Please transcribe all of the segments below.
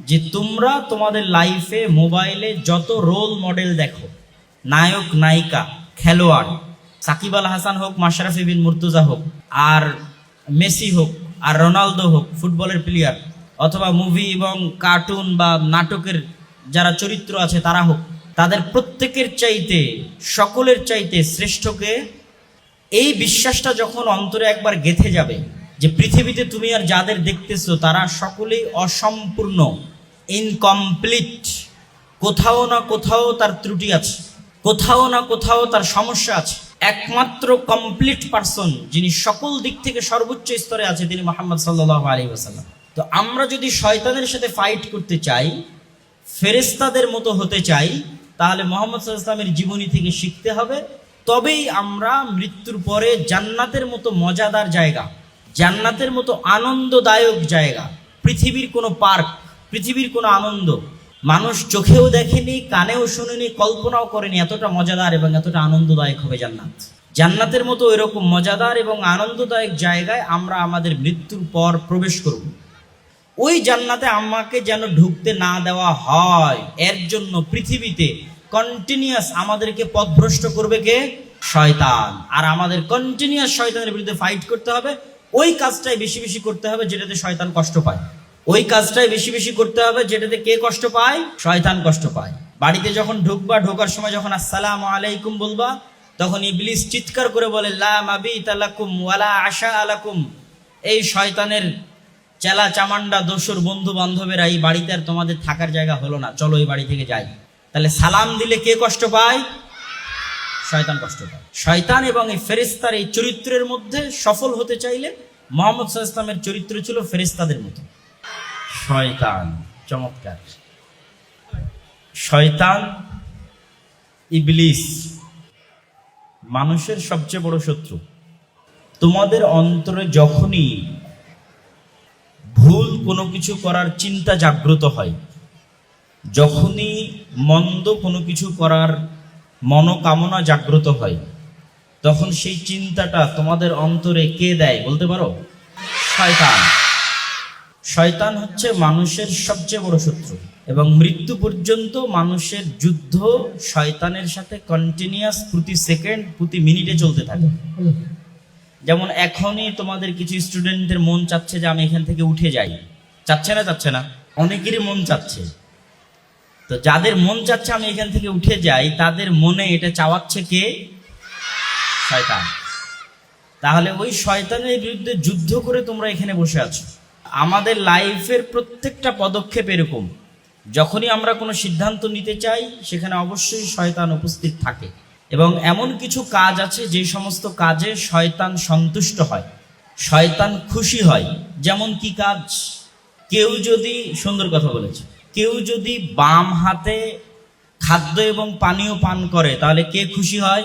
যে তোমরা তোমাদের লাইফে মোবাইলে যত রোল মডেল দেখো, নায়ক নায়িকা খেলোয়াড়, সাকিব আল হাসান হোক, মাশরাফি বিন মুর্তজা হোক, আর মেসি হোক, আর রোনালদো হোক ফুটবলের প্লেয়ার, অথবা মুভি এবং কার্টুন বা নাটকের যারা চরিত্র আছে তারা হোক, তাদের প্রত্যেকের চাইতে, সকলের চাইতে শ্রেষ্ঠকে, এই বিশ্বাসটা যখন অন্তরে একবার গেঁথে যাবে যে পৃথিবীতে তুমি আর যাদের দেখতেছো তারা সকলেই অসম্পূর্ণ, ইনকমপ্লিট, কোথাও না কোথাও তার ত্রুটি আছে, কোথাও না কোথাও তার সমস্যা আছে। একমাত্র কমপ্লিট পারসন যিনি সকল দিক থেকে সর্বোচ্চ স্তরে আছে তিনি মুহাম্মদ সাল্লাল্লাহু আলাইহি ওয়াসাল্লাম। তো আমরা যদি শয়তানের সাথে ফাইট করতে চাই, ফেরেশতাদের মতো হতে চাই, তাহলে মুহাম্মদ সাল্লাল্লাহু আলাইহি ওয়াসাল্লামের জীবনী থেকে শিখতে হবে। তবেই আমরা মৃত্যুর পরে জান্নাতের মতো মজাদার জায়গা, জান্নাতের মতো আনন্দদায়ক জায়গা, পৃথিবীর কোনো পার্ক, পৃথিবীর কোনো আনন্দ মানুষ চোখেও দেখেনি, কানেও শুনেনি, কল্পনাও করেনি এতটা মজাদার এবং এতটা আনন্দদায়ক হবে জান্নাত। জান্নাতের মতো এরকম মজাদার এবং আনন্দদায়ক জায়গায় আমরা আমাদের মৃত্যুর পর প্রবেশ করব। ওই জান্নাতে আমাকে যেন ঢুকতে না দেওয়া হয়, এর জন্য পৃথিবীতে কন্টিনিউয়াস আমাদেরকে পথভ্রষ্ট করবে কে? শয়তান। আর আমাদের কন্টিনিউয়াস শয়তানের বিরুদ্ধে ফাইট করতে হবে। ওই কাজটাই বেশি বেশি করতে হবে যেটাতে শয়তান কষ্ট পায়, ওই কাজটাই বেশি বেশি করতে হবে যেটাতে কে কষ্ট পায়? শয়তান কষ্ট পায়। বাড়িতে যখন ঢুকবা, ঢোকার সময় যখন আসসালামু আলাইকুম বলবা, তখন ইবলিস চিৎকার করে বলে লা মাবিতা লাকুম ওয়ালা আশা আলাকুম। এই শয়তানের চেলা চামান্ডা দোসর বন্ধু বান্ধবেরা এই বাড়িতে আর তোমাদের থাকার জায়গা হলো না, চলো এই বাড়ি থেকে যাই। তাহলে সালাম দিলে কে কষ্ট পায়? শয়তান কষ্ট পায়। শয়তান এবং এই ফেরেশতার এই চরিত্রের মধ্যে সফল হতে চাইলে মুহাম্মদ সাল্লাল্লাহু আলাইহি ওয়াসাল্লামের চরিত্র ছিল ফেরেশতাদের মতো। শয়তান চমৎকার। শয়তান, ইবলিস মানুষের সবচেয়ে বড় শত্রু। তোমাদের অন্তরে যখনই ভুল কোনো কিছু করার চিন্তা জাগ্রত হয়, যখনই মন্দ কোনো কিছু করার মনোকামনা জাগ্রত হয়, তখন সেই চিন্তাটা তোমাদের অন্তরে কে দেয় বলতে পারো? শয়তান। শয়তান হচ্ছে মানুষের সবচেয়ে বড় শত্রু এবং মৃত্যু পর্যন্ত মানুষের যুদ্ধ শয়তানের সাথে কন্টিনিউয়াস, প্রতি সেকেন্ড প্রতি মিনিটে চলতে থাকে। যেমন এখনই তোমাদের কিছু স্টুডেন্টদের মন চাচ্ছে যে আমি এখান থেকে উঠে যাই, চাচ্ছে না? চাচ্ছে না? অনেকেরই মন চাচ্ছে। তো যাদের মন চাচ্ছে আমি এখান থেকে উঠে যাই, তাদের মনে এটা চাওয়াচ্ছে কে? শয়তান। তাহলে ওই শয়তানের বিরুদ্ধে যুদ্ধ করে তোমরা এখানে বসে আছো। আমাদের লাইফের প্রত্যেকটা পদক্ষেপ এরকম, যখনই আমরা কোনো সিদ্ধান্ত নিতে চাই সেখানে অবশ্যই শয়তান উপস্থিত থাকে এবং এমন কিছু কাজ আছে যে সমস্ত কাজে শয়তান সন্তুষ্ট হয়, শয়তান খুশি হয়। যেমন কি কাজ? কেউ যদি, সুন্দর কথা বলেছে, কেউ যদি বাম হাতে খাদ্য এবং পানীয় পান করে তাহলে কে খুশি হয়?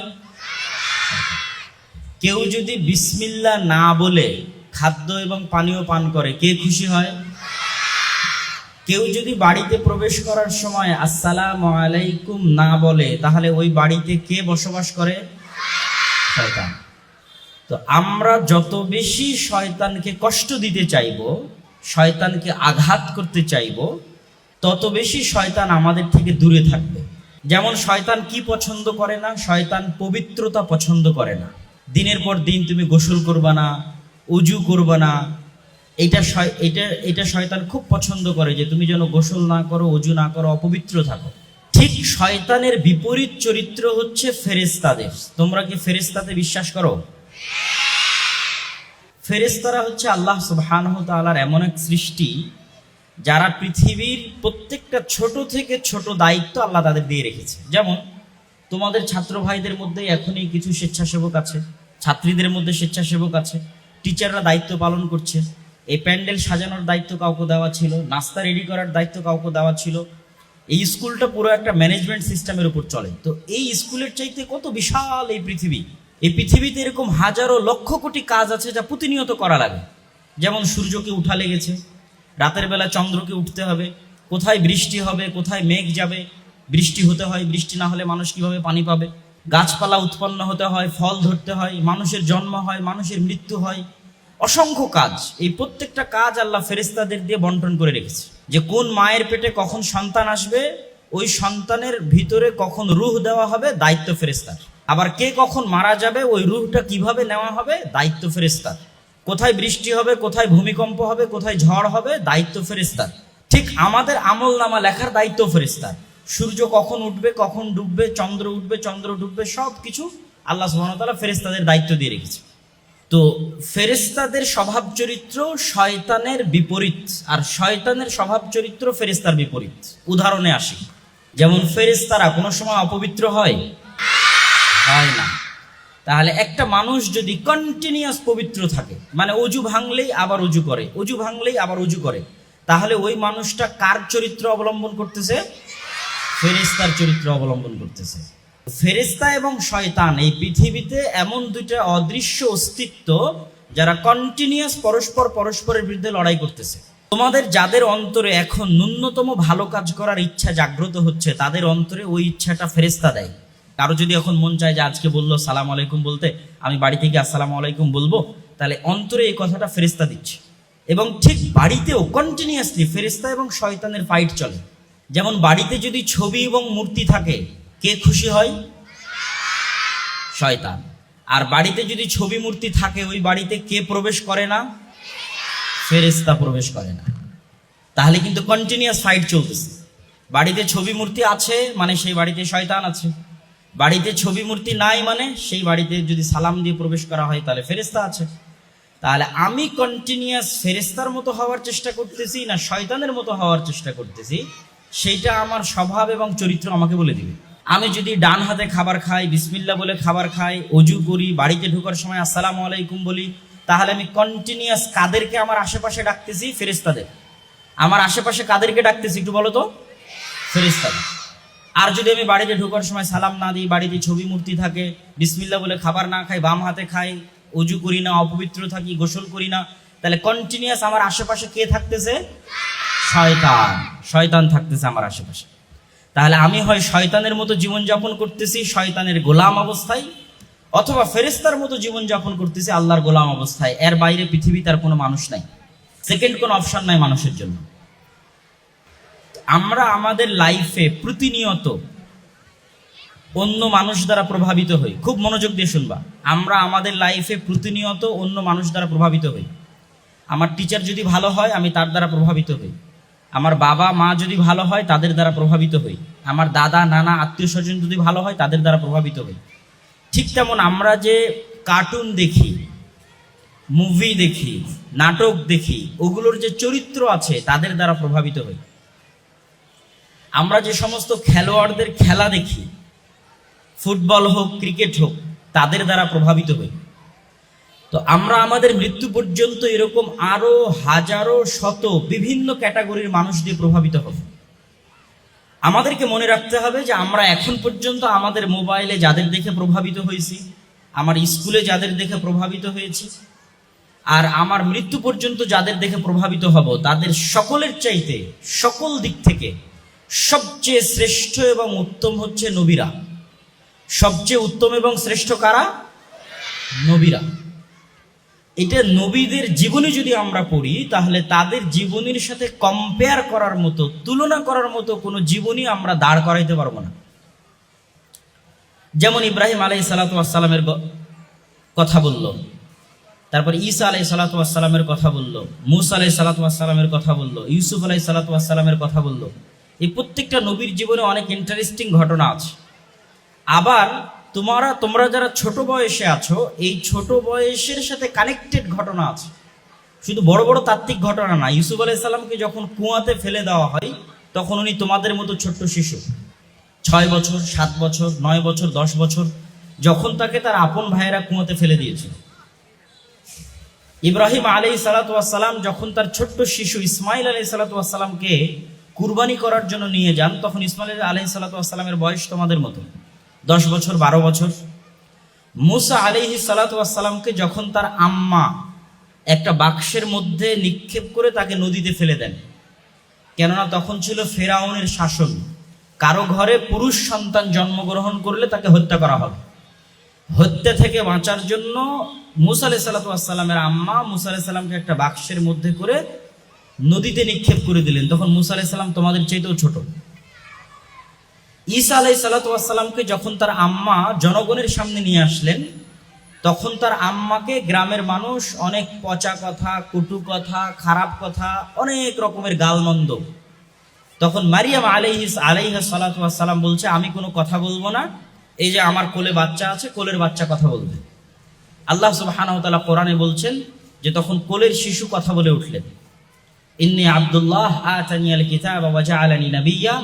কেউ যদি বিসমিল্লাহ না বলে খাদ্য এবং পানীয় পান করে কে খুশি হয়? কেউ যদি বাড়িতে প্রবেশ করার সময় আসসালামু আলাইকুম না বলে তাহলে ওই বাড়িতে কে বসবাস করে? শয়তান। তো আমরা যত বেশি শয়তানকে কষ্ট দিতে চাইব, শয়তানকে আঘাত করতে চাইব, তত বেশি শয়তান আমাদের থেকে দূরে থাকবে। যেমন শয়তান কি পছন্দ করে না? শয়তান পবিত্রতা পছন্দ করে না। দিনের পর দিন তুমি গোসল করবা না, উজু করবা না, এটা শয়তান খুব পছন্দ করে যে তুমি যেন গোসল না করো, উজু না করো, অপবিত্র থাকো। ঠিক শয়তানের বিপরীত চরিত্র হচ্ছে ফেরেশতাদের। তোমরা কি ফেরেশতাতে বিশ্বাস করো? ফেরেশতারা হচ্ছে আল্লাহ সুবহানাহু ওয়া তাআলার এমন এক সৃষ্টি যারা পৃথিবীর প্রত্যেকটা ছোট থেকে ছোট দায়িত্ব আল্লাহ তাদের দিয়ে রেখেছে। যেমন তোমাদের ছাত্র ভাইদের মধ্যে এখনই কিছু স্বেচ্ছাসেবক আছে, ছাত্রীদের মধ্যে স্বেচ্ছাসেবক আছে, টিচাররা দায়িত্ব পালন করছে। এই প্যান্ডেল সাজানোর দায়িত্ব কাউকে দেওয়া ছিল, নাস্তা রেডি করার দায়িত্ব কাউকে দেওয়া ছিল। এই স্কুলটা পুরো একটা ম্যানেজমেন্ট সিস্টেমের উপর চলে। তো এই স্কুলের চাইতে কত বিশাল এই পৃথিবী। এই পৃথিবীতে এরকম হাজারো লক্ষ কোটি কাজ আছে যা প্রতিনিয়ত করা লাগে। যেমন সূর্যকে উঠা লেগেছে, রাতের বেলা চন্দ্রকে উঠতে হবে, কোথায় বৃষ্টি হবে, কোথায় মেঘ যাবে, বৃষ্টি হতে হয়, বৃষ্টি না হলে মানুষ কিভাবে পানি পাবে, গাছপালা উৎপন্ন হতে হয়, ফল ধরতে হয়, মানুষের জন্ম হয়, মানুষের মৃত্যু হয়, অসংখ্য কাজ। এই প্রত্যেকটা কাজ আল্লাহ ফেরেশতাদের দিয়ে বন্টন করে রেখেছে। যে কোন মায়ের পেটে কখন সন্তান আসবে, ওই সন্তানের ভিতরে কখন রূহ দেওয়া হবে, দায়িত্ব ফেরেশতার। আবার কে কখন মারা যাবে, ওই রূহটা কিভাবে নেওয়া হবে, দায়িত্ব ফেরেশতার। কোথায় বৃষ্টি হবে, কোথায় ভূমিকম্প হবে, কোথায় ঝড় হবে, দায়িত্ব ফেরেশতার। ঠিক আমাদের আমল নামা লেখার দায়িত্ব ফেরেশতার। সূর্য কখন উঠবে, কখন ডুববে, চন্দ্র উঠবে, চন্দ্র ডুববে, সব কিছু আল্লাহ সুবহানাহু ওয়া তাআলা ফেরেশতাদের দায়িত্ব দিয়ে রেখেছে। তো ফেরেশতাদের স্বভাব চরিত্র শয়তানের বিপরীত, আর শয়তানের স্বভাব চরিত্র ফেরেশতার বিপরীত। উদাহরণে আসি, যেমন ফেরেশতারা কোনো সময় অপবিত্র হয় না। তাহলে একটা মানুষ যদি কন্টিনিউয়াস পবিত্র থাকে, মানে অজু ভাঙলেই আবার অজু করে, অজু ভাঙলেই আবার অজু করে, তাহলে ওই মানুষটা কার চরিত্র অবলম্বন করতেছে? ফেরেশতার চরিত্র অবলম্বন করতেছে। ফেরেশতা এবং শয়তান এই পৃথিবীতে এমন দুইটা অদৃশ্য অস্তিত্ব যারা কন্টিনিউয়াস পরস্পরের বিরুদ্ধে লড়াই করতেছে। তোমাদের যাদের অন্তরে এখন ন্যূনতম ভালো কাজ করার ইচ্ছা জাগ্রত হচ্ছে, তাদের অন্তরে ওই ইচ্ছাটা ফেরেশতা দেয়। কারো যদি এখন মন চায় যে আজকে বললো সালাম আলাইকুম বলতে, আমি বাড়ি থেকে আসসালামু আলাইকুম বলবো, তাহলে অন্তরে এই কথাটা ফেরেশতা দিচ্ছে। এবং ঠিক বাড়িতেও কন্টিনিউয়াসলি ফেরেশতা এবং শয়তানের ফাইট চলে। যেমন বাড়িতে যদি ছবি এবং মূর্তি থাকে, কে খুশি হয়? শয়তান। আর বাড়িতে যদি ছবি মূর্তি থাকে, ওই বাড়িতে কে প্রবেশ করে না? ফেরেশতা প্রবেশ করে না। তাহলে কিন্তু কন্টিনিউয়াস ফাইট চলতেছে। বাড়িতে ছবি মূর্তি আছে মানে সেই বাড়িতে শয়তান আছে, বাড়িতে ছবি মূর্তি নাই মানে সেই বাড়িতে যদি সালাম দিয়ে প্রবেশ করা হয় তাহলে ফেরেশতা আছে। তাহলে আমি কন্টিনিউয়াস ফেরেশতার মতো হওয়ার চেষ্টা করতেছি না শয়তানের মতো হওয়ার চেষ্টা করতেছি, সেইটা আমার স্বভাব এবং চরিত্র আমাকে বলে দিবে। আমি যদি ডান হাতে খাবার খাই, বিসমিল্লাহ বলে খাবার খাই, অজু করি, বাড়িতে ঢোকার সময় আসসালামু আলাইকুম বলি, তাহলে আমি কন্টিনিউয়াস কাদেরকে আমার আশেপাশে ডাকতেছি? ফেরেশতাদের। আমার আশেপাশে কাদেরকে ডাকতেছি একটু বলো তো? ফেরেশতাদের। আর যদি আমি বাড়িতে ঢোকার সময় সালাম না দিই, বাড়িতে ছবি মূর্তি থাকে, বিসমিল্লাহ বলে খাবার না খাই, বাম হাতে খাই, অজু করি না, অপবিত্র থাকি, গোসল করি না, তাহলে কন্টিনিউয়াস আমার আশেপাশে কে থাকতেছে? শয়তান। শয়তান থাকতেছে আমার আশেপাশে। তাহলে আমি হয় শয়তানের মতো জীবনযাপন করতেছি শয়তানের গোলাম অবস্থায়, অথবা ফেরেশতার মতো জীবনযাপন করতেছি আল্লাহর গোলাম অবস্থায়। এর বাইরে পৃথিবীতে আর কোনো মানুষ নাই, সেকেন্ড কোনো অপশন নাই মানুষের জন্য। আমরা আমাদের লাইফে প্রতিনিয়ত অন্য মানুষ দ্বারা প্রভাবিত হই। খুব মনোযোগ দিয়ে শুনবা, আমরা আমাদের লাইফে প্রতিনিয়ত অন্য মানুষ দ্বারা প্রভাবিত হই। আমার টিচার যদি ভালো হয় আমি তার দ্বারা প্রভাবিত হই, আমার বাবা মা যদি ভালো হয় তাদের দ্বারা প্রভাবিত হই, আমার দাদা নানা আত্মীয় স্বজন যদি ভালো হয় তাদের দ্বারা প্রভাবিত হই। ঠিক তেমন আমরা যে কার্টুন দেখি, মুভি দেখি, নাটক দেখি, ওগুলোর যে চরিত্র আছে তাদের দ্বারা প্রভাবিত হই। আমরা যে সমস্ত খেলোয়াড়দের খেলা দেখি, ফুটবল হোক ক্রিকেট হোক, তাদের দ্বারা প্রভাবিত হই। তো আমরা আমাদের মৃত্যু পর্যন্ত এরকম আরো হাজারো শত বিভিন্ন ক্যাটাগরির মানুষ দিয়ে প্রভাবিত হব। আমাদেরকে মনে রাখতে হবে যে আমরা এখন পর্যন্ত আমাদের মোবাইলে যাদের দেখে প্রভাবিত হয়েছি, আমার স্কুলে যাদের দেখে প্রভাবিত হয়েছি, আর আমার মৃত্যু পর্যন্ত যাদের দেখে প্রভাবিত হব, তাদের সকলের চাইতে সকল দিক থেকে সবচেয়ে শ্রেষ্ঠ এবং উত্তম হচ্ছে নবীরা। সবচেয়ে উত্তম এবং শ্রেষ্ঠ কারা? নবীরা। এটা নবীদের জীবনী যদি আমরা পড়ি, তাহলে তাদের জীবনীর সাথে কম্পেয়ার করার মতো, তুলনা করার মতো কোনো জীবনী আমরা দাঁড় করাইতে পারবো না। যেমন ইব্রাহিম আলাইহিস সালাতু ওয়াস সালামের কথা বলল, তারপর ঈসা আলাইহিস সালাতু ওয়াস সালামের কথা বলল, মূসা আলাইহিস সালাতু ওয়াস সালামের কথা বলল, ইউসুফ আলাইহিস সালাতু ওয়াস সালামের কথা বলল। এই প্রত্যেকটা নবীর জীবনে অনেক ইন্টারেস্টিং ঘটনা আছে। আবার তোমরা যারা ছোট বয়সে আছো, এই ছোট বয়সের সাথে কানেক্টেড ঘটনা আছে, শুধু বড় বড় তাত্ত্বিক ঘটনা না। ইউসুফ আলাইহিস সালামকে যখন কুয়াতে ফেলে দেওয়া হয়, তখন উনি তোমাদের মতো ছোট্ট শিশু, 6 বছর, 7 বছর, 9 বছর, 10 বছর, যখন তাকে তার আপন ভাইয়েরা কুয়াতে ফেলে দিয়েছিল। ইব্রাহিম আলাইহিস সালাতু ওয়াস সালাম যখন তার ছোট্ট শিশু ইসমাইল আলাইহিস সালাতু ওয়াস সালামকে কুরবানি করার জন্য নিয়ে যান, তখন ইসমাইল আলাইহিস সালাতু ওয়াস সালামের বয়স তোমাদের মতো, 10 বছর, 12 বছর। মূসা আলাইহিস সালাতু ওয়াস সালামকে যখন তার আম্মা একটা বাক্সের মধ্যে নিক্ষেপ করে তাকে নদীতে ফেলে দেন, কেননা তখন ছিল ফেরাউনের শাসন, কারো ঘরে পুরুষ সন্তান জন্মগ্রহণ করলে তাকে হত্যা করা হবে। হত্যা থেকে বাঁচার জন্য মূসা আলাইহিস সালাতু ওয়াস সালামের আম্মা মূসা আলাইহিস সালামকে একটা বাক্সের মধ্যে করে নদীতে নিক্ষেপ করে দিলেন। তখন মুসা আলাইহিস সালাম তোমাদের চাইতেও ছোট। ঈসা আলাইহিস সালামকে যখন তার আম্মা জনগণের সামনে নিয়ে আসলেন, তখন তার আম্মাকে গ্রামের মানুষ অনেক পচা কথা, কটু কথা, খারাপ কথা, অনেক রকমের গালমন্দ। তখন মারিয়াম আলাইহিস সালাম বলছে, আমি কোনো কথা বলবো না, এই যে আমার কোলে বাচ্চা আছে, কোলের বাচ্চা কথা বলবে। আল্লাহ সুবহানাহু ওয়া তাআলা কোরআনে বলছেন যে তখন কোলের শিশু কথা বলে উঠলেন, ইন্নী আব্দুল্লাহ আতানিয়াল কিতাবা ওয়া জাআলানি নাবিয়্যা,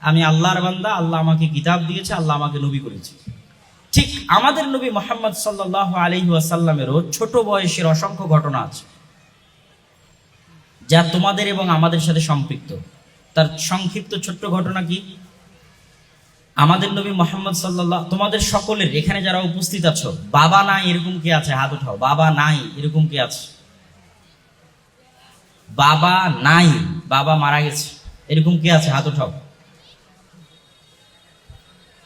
আমি আল্লাহর বান্দা, আল্লাহ আমাকে কিতাব দিয়েছে, আল্লাহ আমাকে নবী করেছে। ঠিক আমাদের নবী মুহাম্মদ সাল্লাল্লাহু আলাইহি ওয়াসাল্লামেরও ছোট বয়সের অসংখ্য ঘটনা আছে যা তোমাদের এবং আমাদের সাথে সম্পৃক্ত। তার সংক্ষিপ্ত ছোট্ট ঘটনা কি? আমাদের নবী মুহাম্মদ সাল্লাল্লাহু, তোমাদের সকলের এখানে যারা উপস্থিত আছো, বাবা নাই এরকম কে আছে? হাত উঠাও। বাবা নাই এরকম কে আছে? বাবা নাই, বাবা মারা গেছে এরকম কে আছে? হাত উঠাও।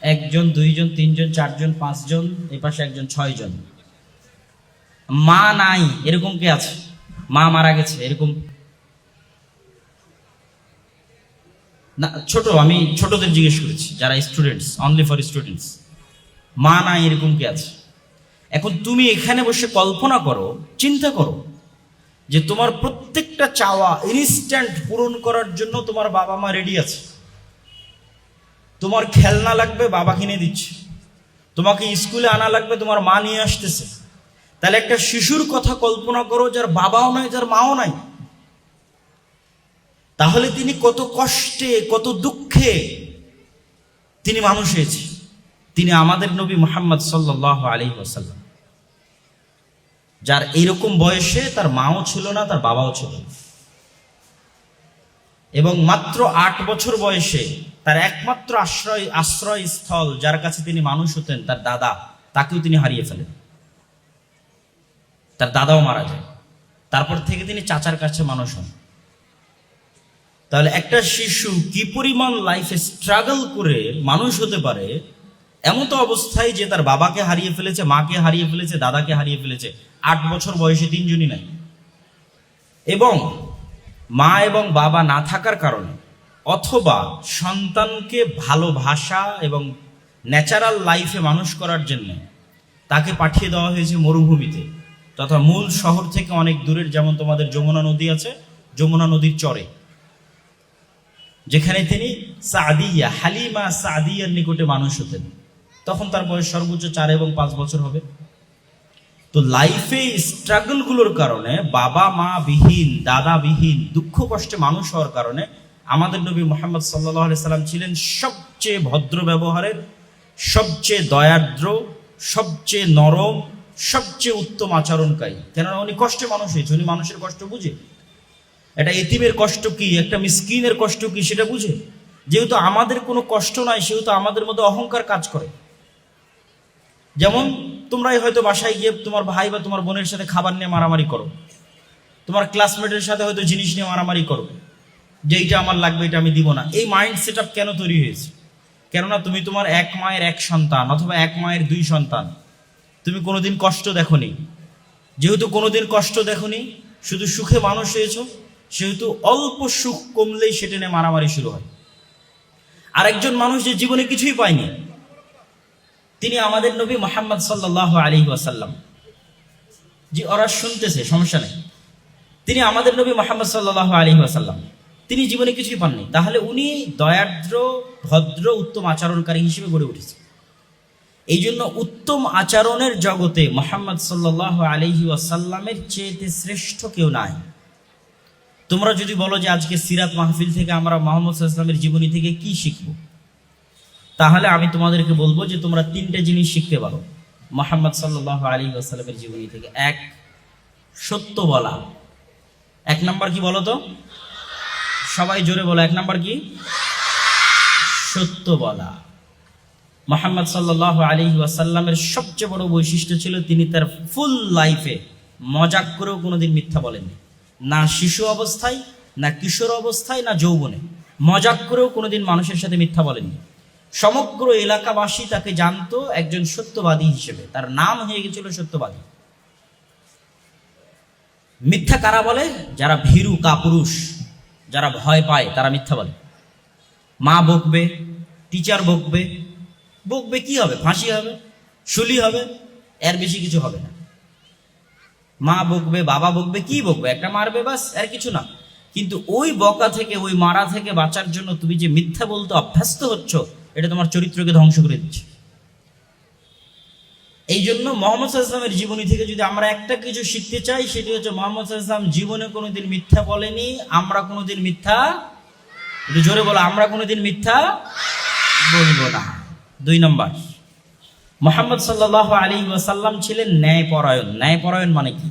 একজন, দুইজন, তিনজন, চারজন, পাঁচজন, এই পাশে একজন, ছয়জন। মা নাই এরকম কে আছে? মা মারা গেছে এরকম না? ছোট, আমি ছোটদের জিজ্ঞেস করেছি, যারা স্টুডেন্টস, অনলি ফর স্টুডেন্টস। মা নাই এরকম কে আছে? এখন তুমি এখানে বসে কল্পনা করো, চিন্তা করো যে তোমার প্রত্যেকটা চাওয়া ইনস্ট্যান্ট পূরণ করার জন্য তোমার বাবা মা রেডি আছে। তোমার খেলনা লাগবে, বাবা কিনে দিচ্ছে। তোমাকে স্কুলে আনা লাগবে, তোমার মা নিয়ে আসতেছে। তাহলে একটা শিশুর কথা কল্পনা করো যার বাবাও নাই, যার মাও নাই। তাহলে তিনি কত কষ্টে, কত দুঃখে তিনি মানুষ হয়েছে। তিনি আমাদের নবী মুহাম্মদ সাল্লাল্লাহু আলাইহি ওয়াসাল্লাম, যার এইরকম বয়সে তার মাও ছিল না, তার বাবাও ছিল না, এবং মাত্র 8 বছর বয়সে তার একমাত্র আশ্রয়স্থল, যার কাছে তিনি মানুষ হতেন, তার দাদা, তাকেও তিনি হারিয়ে ফেলেন। তার দাদাও মারা যায়। তারপর থেকে তিনি চাচার কাছে মানুষ হন। তাহলে একটা শিশু কি পরিমাণ লাইফে স্ট্রাগল করে মানুষ হতে পারে, এমন তো অবস্থায় যে তার বাবাকে হারিয়ে ফেলেছে, মাকে হারিয়ে ফেলেছে, দাদাকে হারিয়ে ফেলেছে। 8 বছর বয়সে 3 জনই নাই। এবং মা এবং বাবা না থাকার কারণে, অথবা সন্তানকে ভালোবাসা এবং ন্যাচারাল লাইফে মানুষ করার জন্য তাকে পাঠিয়ে দেওয়া হয়েছে মরুভূমিতে, তথা মূল শহর থেকে অনেক দূরের, যেমন তোমাদের যমুনা নদী আছে, যমুনা নদীর চরে, যেখানে তিনি সাদিয়া, হালিমা সাদিয়ার নিকটে মানুষ হতেন। তখন তার বয়স সর্বোচ্চ 4 এবং 5 বছর হবে। তো লাইফে স্ট্রাগলগুলোর কারণে, বাবা মা বিহীন, দাদা বিহীন, দুঃখ কষ্টে মানুষ হওয়ার কারণে আমাদের নবী মুহাম্মদ সাল্লাল্লাহু আলাইহি সাল্লাম ছিলেন সবচেয়ে ভদ্র ব্যবহারের, সবচেয়ে দয়ার্দ্র, সবচেয়ে নরম, সবচেয়ে উত্তম আচরণকারী। কেননা উনি কষ্টে মানুষ হয়েছে, উনি মানুষের কষ্ট বুঝে। একটা এতিমের কষ্ট কি, একটা মিসকিনের কষ্ট কি সেটা বুঝে। যেহেতু আমাদের কোনো কষ্ট নাই, সেহেতু আমাদের মধ্যে অহংকার কাজ করে। যেমন তোমরাই হয়তো বাসায় গিয়ে তোমার ভাই বা তোমার বোনের সাথে খাবার নিয়ে মারামারি করো, তোমার ক্লাসমেটের সাথে হয়তো জিনিস নিয়ে মারামারি করো, যে এইটা আমার লাগবে, এটা আমি দিব না। এই মাইন্ড সেট আপ কেন তৈরি হয়েছে? কেননা তুমি তোমার এক মায়ের এক সন্তান, অথবা এক মায়ের 2 সন্তান। তুমি কোনোদিন কষ্ট দেখোনি। যেহেতু কোনোদিন কষ্ট দেখোনি, শুধু সুখে মানুষ হয়েছ, সেহেতু অল্প সুখ কমলেই সেটা নিয়ে মারামারি শুরু হয়। আরেকজন মানুষ যে জীবনে কিছুই পায়নি, তিনি আমাদের নবী মুহাম্মদ সাল্লাল্লাহু আলাইহি ওয়াসাল্লাম। জি, ওরা শুনতেছে, সমস্যা নেই। তিনি আমাদের নবী মুহাম্মদ সাল্লাল্লাহু আলাইহি ওয়াসাল্লাম, তিনি জীবনে কিছুই পাননি। তাহলে উনি দয়ার্দ্র, ভদ্র, উত্তম আচরণকারী হিসেবে গড়ে উঠেছে। এই জন্য উত্তম আচরণের জগতে মুহাম্মদ সাল্লাল্লাহু আলাইহি ওয়াসাল্লামের চেয়ে শ্রেষ্ঠ কেউ নাই। তোমরা যদি বলো যে আজকে সিরাত মাহফিল থেকে আমরা মুহাম্মদ সাল্লাল্লাহু আলাইহি ওয়াসাল্লামের জীবনী থেকে কি শিখব, তাহলে আমি তোমাদেরকে বলবো যে তোমরা 3টে জিনিস শিখতে পারো মুহাম্মদ সাল্লাল্লাহু আলাইহি ওয়াসাল্লামের জীবনী থেকে। 1, সত্য বলা। 1 নাম্বার কি বলো তো? সবাই জোরে বলো। 1 নাম্বার কি? সত্য বলা। মুহাম্মদ সাল্লাল্লাহু আলাইহি ওয়াসাল্লামের সবচেয়ে বড় বৈশিষ্ট্য ছিল তিনি তার ফুল লাইফে মজাক করেও কোনোদিন মিথ্যা বলেননি। না শিশু অবস্থায়, না কিশোর অবস্থায়, না যৌবনে মজাক করেও কোনোদিন মানুষের সাথে মিথ্যা বলেননি। সমগ্র এলাকাবাসী তাকে জানতো একজন সত্যবাদী হিসেবে, তার নাম হয়ে গেছিল সত্যবাদী। মিথ্যা কারা বলে? যারা ভীরু কাপুরুষ, যারা ভয় পায় তারা মিথ্যা বলে। মা বকবে, টিচার বকবে, বকবে কি হবে? ফাঁসি হবে, শুলি হবে, এর বেশি কিছু হবে না। মা বকবে, বাবা বকবে, কি বকবে? একটা মারবে, বাস, আর কিছু না। কিন্তু ওই বকা থেকে, ওই মারা থেকে বাঁচার জন্য তুমি যে মিথ্যা বলতে অভ্যস্ত হচ্ছ, এটা তোমার চরিত্রকে ধ্বংস করে দিচ্ছে। এই জন্য মোহাম্মদ সাল্লাল্লাহু আলাইহি ওয়াসাল্লামের জীবনী থেকে যদি আমরা একটা কিছু শিখতে চাই, সেটি হচ্ছে মোহাম্মদ সাল্লাল্লাহু আলাইহি ওয়াসাল্লাম জীবনে কোনোদিন মিথ্যা বলেনি। আমরা কোনোদিন মিথ্যা, একটু জোরে বলো, আমরা কোনোদিন মিথ্যা বলবো না। 2 নম্বর, মুহাম্মদ সাল্লাল্লাহু আলাইহি ওয়াসাল্লাম ছিলেন ন্যায়পরায়ণ। ন্যায়পরায়ণ মানে কি?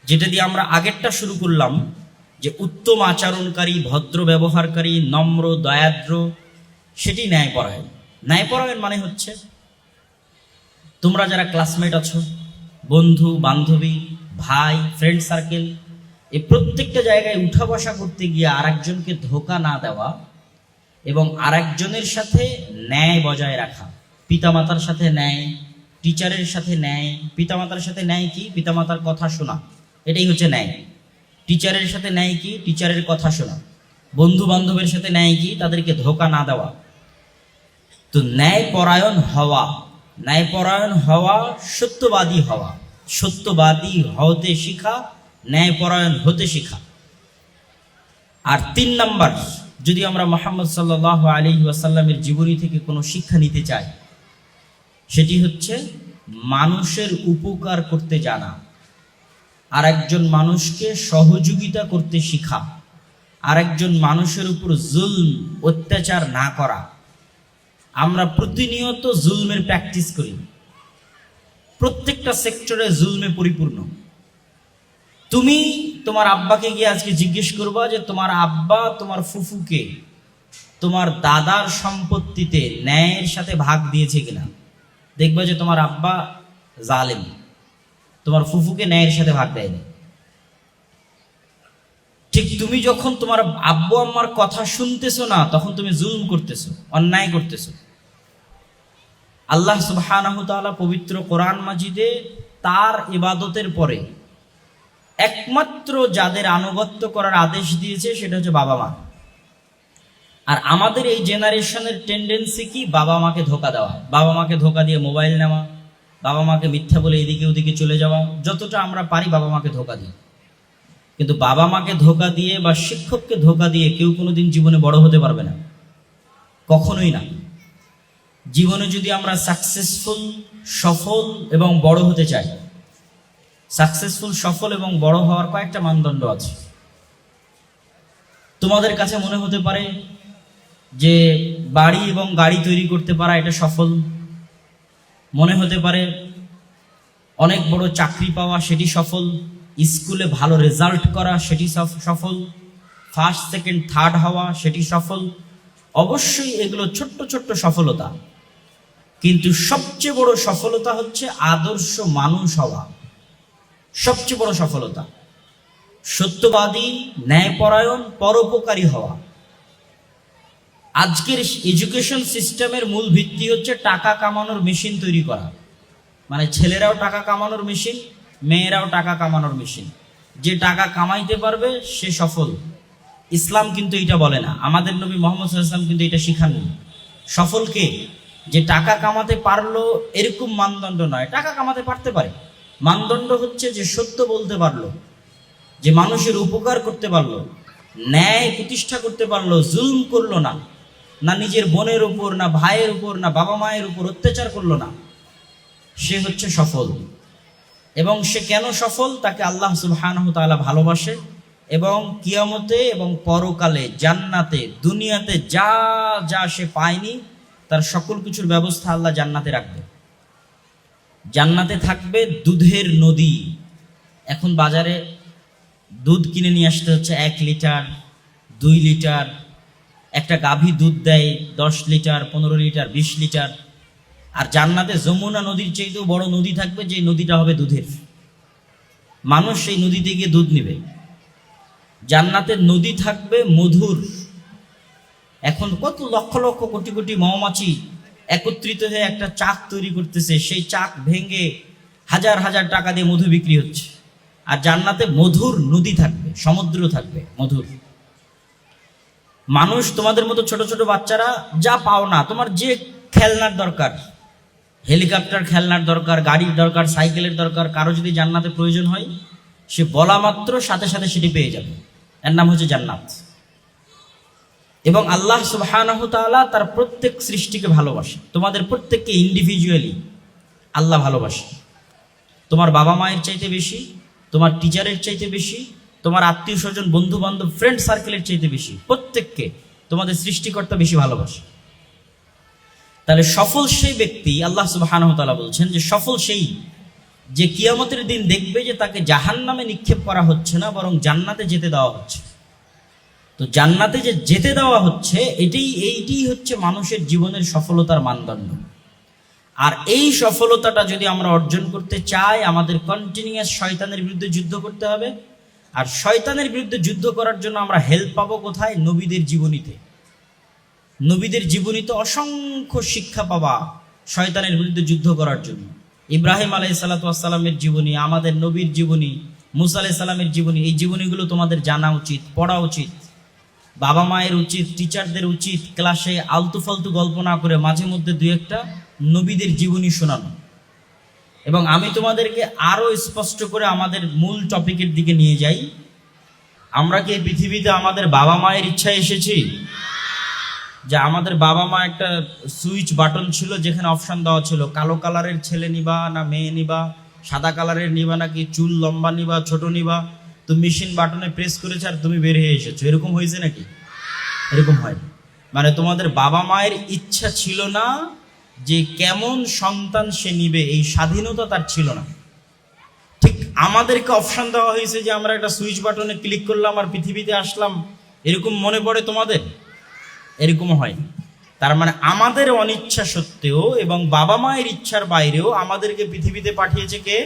যেটা দিয়ে আমরা আগেরটা শুরু করলাম, যে উত্তম আচরণকারী, ভদ্র ব্যবহারকারী, নম্র, দয়াদ্র, সেটি ন্যায়পরায়ণ। ন্যায়পরায়ণ মানে হচ্ছে, তোমরা যারা ক্লাসমেট আছো, বন্ধু বান্ধবী, ভাই, ফ্রেন্ড সার্কেল, এই প্রত্যেকটা জায়গায় উঠা বসা করতে গিয়ে আরেকজনকে ধোঁকা না দেওয়া এবং আরেকজনের সাথে ন্যায় বজায় রাখা। পিতামাতার সাথে ন্যায়, টিচারের সাথে ন্যায়। পিতামাতার সাথে ন্যায় কি? পিতামাতার কথা শোনা, এটাই হচ্ছে ন্যায়। টিচারের সাথে ন্যায় কি? টিচারের কথা শোনা। বন্ধু বান্ধবের সাথে ন্যায় কি? তাদেরকে ধোঁকা না দেওয়া। তো ন্যায়পরায়ণ হওয়া, ন্যায়পরায়ণ হওয়া, সত্যবাদী হওয়া, সত্যবাদী হতে শিখা, ন্যায়পরায়ণ হতে শিখা। আর 3 নাম্বার, যদি আমরা মুহাম্মদ সাল্লাল্লাহু আলাইহি ওয়াসাল্লামের জীবনী থেকে কোনো শিক্ষা নিতে চাই, সেটি হচ্ছে মানুষের উপকার করতে জানা, আর একজন মানুষকে সহযোগিতা করতে শিখা, আর একজন মানুষের উপর জুলম, অত্যাচার না করা। আমরা প্রতিনিয়ত জুলমের প্র্যাকটিস করি, প্রত্যেকটা সেক্টরে জুলমে পরিপূর্ণ। তুমি তোমার আব্বাকে গিয়ে আজকে জিজ্ঞেস করবা যে তোমার আব্বা তোমার ফুফুকে তোমার দাদার সম্পত্তিতে ন্যায়ের সাথে ভাগ দিয়েছে কিনা, দেখবা যে তোমার আব্বা জালেম, তোমার ফুফুকে ন্যায়ের সাথে ভাগ দেয়নি। ঠিক তুমি যখন তোমার আব্বু আম্মার কথা শুনতেছো না, তখন তুমি জুলম করতেছো, অন্যায় করতেছো। আল্লাহ সুবহানাহু ওয়া তাআলা পবিত্র কোরআন মাজিদে তার ইবাদতের পরে একমাত্র যাদের আনুগত্য করার আদেশ দিয়েছে, সেটা হচ্ছে বাবা মা। আর আমাদের এই জেনারেশনের টেন্ডেন্সি কি? বাবা মাকে ধোকা দেওয়া, বাবা মাকে ধোকা দিয়ে মোবাইল নেওয়া, বাবা মাকে মিথ্যা বলে এদিকে ওদিকে চলে যাওয়া। যতটা আমরা পারি বাবা মাকে ধোকা দিই। কিন্তু বাবা মাকে ধোকা দিয়ে বা শিক্ষককে ধোকা দিয়ে কেউ কোনোদিন জীবনে বড় হতে পারবে না, কখনোই না। জীবনে যদি আমরা সাকসেসফুল, সফল এবং বড় হতে চাই, সাকসেসফুল, সফল এবং বড় হওয়ার কয়েকটা মানদণ্ড আছে। তোমাদের কাছে মনে হতে পারে যে বাড়ি এবং গাড়ি তৈরি করতে পারা এটা সফল, মনে হতে পারে অনেক বড় চাকরি পাওয়া সেটি সফল, স্কুলে ভালো রেজাল্ট করা সেটি সফল, ফার্স্ট সেকেন্ড থার্ড হওয়া সেটি সফল। অবশ্যই এগুলো ছোট্ট ছোট্ট সফলতা, কিন্তু সবচেয়ে বড় সফলতা হচ্ছে আদর্শ মানুষ হওয়া। সবচেয়ে বড় সফলতা সত্যবাদী, ন্যায়পরায়ণ, পরোপকারী হওয়া। আজকের এডুকেশন সিস্টেমের মূল ভিত্তি হচ্ছে টাকা কামানোর মেশিন তৈরি করা। মানে ছেলেরাও টাকা কামানোর মেশিন, মেয়েরাও টাকা কামানোর মেশিন। যে টাকা কামাইতে পারবে সে সফল। ইসলাম কিন্তু এটা বলে না, আমাদের নবী মুহাম্মদ সাল্লাল্লাহু আলাইহি ওয়াসাল্লাম কিন্তু এটা শিখাননি। সফল কে? যে টাকা কামাতে পারলো এরকম মানদণ্ড নয়, টাকা কামাতে পারতে পারে। মানদণ্ড হচ্ছে যে সত্য বলতে পারলো, যে মানুষের উপকার করতে পারলো, ন্যায় প্রতিষ্ঠা করতে পারলো, জুলম করলো না, না নিজের বোনের উপর, না ভাইয়ের উপর, না বাবা মায়ের উপর অত্যাচার করলো না, সে হচ্ছে সফল। এবং সে কেন সফল? তাকে আল্লাহ সুবহানাহু ওয়া তাআলা ভালোবাসে এবং কিয়ামতে এবং পরকালে, জান্নাতে, দুনিয়াতে যা যা সে পায়নি তার সকল কিছুর ব্যবস্থা আল্লাহ জান্নাতে রাখবে। জান্নাতে থাকবে দুধের নদী। এখন বাজারে দুধ কিনে নিয়ে আসতে হচ্ছে 1 লিটার, 2 লিটার। একটা গাভী দুধ দেয় 10 লিটার, 15 লিটার, 20 লিটার। আর জান্নাতে যমুনা নদীর চাইতেও বড় নদী থাকবে, যে নদীটা হবে দুধের। মানুষ সেই নদীতে গিয়ে দুধ নেবে। জান্নাতের নদী থাকবে মধুর। এখন কত লক্ষ লক্ষ কোটি কোটি মৌমাছি একত্রিত হয়ে একটা চাক তৈরি করতেছে, সেই চাক ভেঙে হাজার হাজার টাকা দিয়ে মধু বিক্রি হচ্ছে। আর জান্নাতে মধুর নদী থাকবে, সমুদ্র থাকবে মধুর। মানুষ তোমাদের মতো ছোট ছোট বাচ্চারা যা পাও না, তোমার যে খেলনার দরকার, হেলিকপ্টার খেলনার দরকার, গাড়ির দরকার, সাইকেলের দরকার, কারো যদি জান্নাতে প্রয়োজন হয়, সে বলা মাত্র সাথে সাথে সেটি পেয়ে যাবে। এর নাম হচ্ছে জান্নাত। এবং আল্লাহ সুবহানাহু তাআলা তার প্রত্যেক সৃষ্টিকে ভালোবাসে। তোমাদের প্রত্যেককে ইন্ডিভিজুয়ালি আল্লাহ ভালোবাসে। তোমার বাবা মায়ের চাইতে বেশি, তোমার টিচারের চাইতে বেশি, তোমার আত্মীয় স্বজন, বন্ধু বান্ধব, ফ্রেন্ড সার্কেলের চাইতে বেশি, প্রত্যেককে তোমাদের সৃষ্টিকর্তা বেশি ভালোবাসে। তাহলে সফল সেই ব্যক্তি, আল্লাহ সুবহানাহু তাআলা বলছেন যে সফল সেই যে কিয়ামতের দিন দেখবে যে তাকে জাহান্নামে নিক্ষেপ করা হচ্ছে না, বরং জান্নাতে যেতে দেওয়া হচ্ছে। তো জান্নাতে যে যেতে দেওয়া হচ্ছে, এইটি হচ্ছে মানুষের জীবনের সফলতার মানদণ্ড। আর এই সফলতাটা যদি আমরা অর্জন করতে চাই, আমাদের কন্টিনিউয়াস শয়তানের বিরুদ্ধে যুদ্ধ করতে হবে। আর শয়তানের বিরুদ্ধে যুদ্ধ করার জন্য আমরা হেল্প পাবো কোথায়? নবীদের জীবনীতে। নবীদের জীবনীতে অসংখ্য শিক্ষা পাবা শয়তানের বিরুদ্ধে যুদ্ধ করার জন্য। ইব্রাহিম আলাইহিসসালাতু ওয়াসসালামের জীবনী, আমাদের নবীর জীবনী, মুসা আলাইহিস সালামের জীবনী, এই জীবনীগুলো তোমাদের জানা উচিত, পড়া উচিত। বাবা মায়ের উচিত, টিচারদের উচিত ক্লাসে আলতু ফালতু গল্প না করে মাঝে মধ্যে দুই একটা নবীদের জীবনী শোনানো। এবং আমি তোমাদেরকে আরো স্পষ্ট করে আমাদের মূল টপিকের দিকে নিয়ে যাই। আমরা কি এই পৃথিবীতে আমাদের বাবা মায়ের ইচ্ছায় এসেছি? যে আমাদের বাবা মা একটা সুইচ বাটন ছিল, যেখানে অপশন দেওয়া ছিল কালো কালারের ছেলে নিবা না মেয়ে নিবা, সাদা কালারের নিবা নাকি চুল লম্বা নিবা ছোট নিবা, তো মেশিন বাটনে প্রেস করেছে আর তুমি বের হয়ে এসেছো। এরকম হয়েছে নাকি? এরকম হয়। মানে তোমাদের বাবা মায়ের ইচ্ছা ছিল না যে কেমন সন্তান সে নিবে, এই স্বাধীনতা তার ছিল না। ঠিক আমাদেরকে অপশন দেওয়া হয়েছে যে আমরা একটা সুইচ বাটনে ক্লিক করলাম আর পৃথিবীতে আসলাম। এরকম মনে পড়ে তোমাদের? এরকম হয়। তার মানে আমাদের অনিচ্ছা সত্ত্বেও এবং বাবা মায়ের ইচ্ছার বাইরেও আমাদেরকে পৃথিবীতে পাঠিয়েছে কে?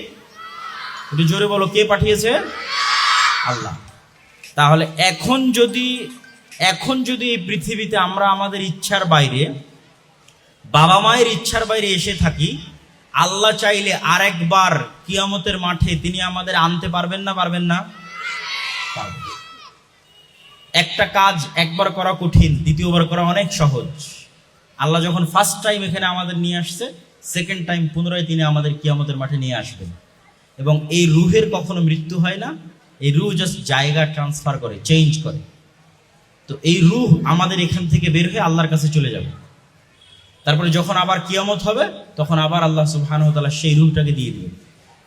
একটু জোরে বলো, কে পাঠিয়েছে? আল্লাহ। তাহলে এখন যদি এই পৃথিবীতে আমরা আমাদের ইচ্ছার বাইরে, বাবা মায়ের ইচ্ছার বাইরে এসে থাকি, আল্লাহ চাইলে আরেকবার কিয়ামতের মাঠে তিনি আমাদের আনতে পারবেন না? পারবেন না? পারবেন। একটা কাজ একবার করা কঠিন, দ্বিতীয়বার করা অনেক সহজ। আল্লাহ যখন ফার্স্ট টাইম এখানে আমাদের নিয়ে আসছে, সেকেন্ড টাইম পুনরায় তিনি আমাদের কিয়ামতের মাঠে নিয়ে আসবেন। এবং এই রুহের কখনো মৃত্যু হয় না, এই রুহ জাস্ট জায়গা ট্রান্সফার করে, চেঞ্জ করে। তো এই রুহ আমাদের এখান থেকে বের হয়ে আল্লাহর কাছে চলে যাবে। তারপরে যখন আবার কিয়ামত হবে, তখন আবার আল্লাহ সুবহানাহু ওয়া তাআলা সেই রুহটাকে দিয়ে দিবে।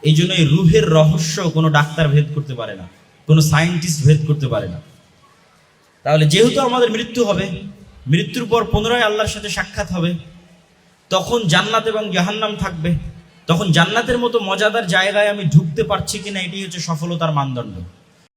এই জন্য এই রুহের রহস্য কোনো ডাক্তার ভেদ করতে পারে না, কোনো সায়েন্টিস্ট ভেদ করতে পারে না। তাহলে যেহেতু আমাদের মৃত্যু হবে, মৃত্যুর পর পুনরায় আল্লাহর সাথে সাক্ষাৎ হবে, তখন জান্নাত এবং জাহান্নাম থাকবে। তখন জান্নাতের মতো মজাদার জায়গায় আমি ঢুকতে পারছি কিনা, এটাই হচ্ছে সফলতার মানদণ্ড।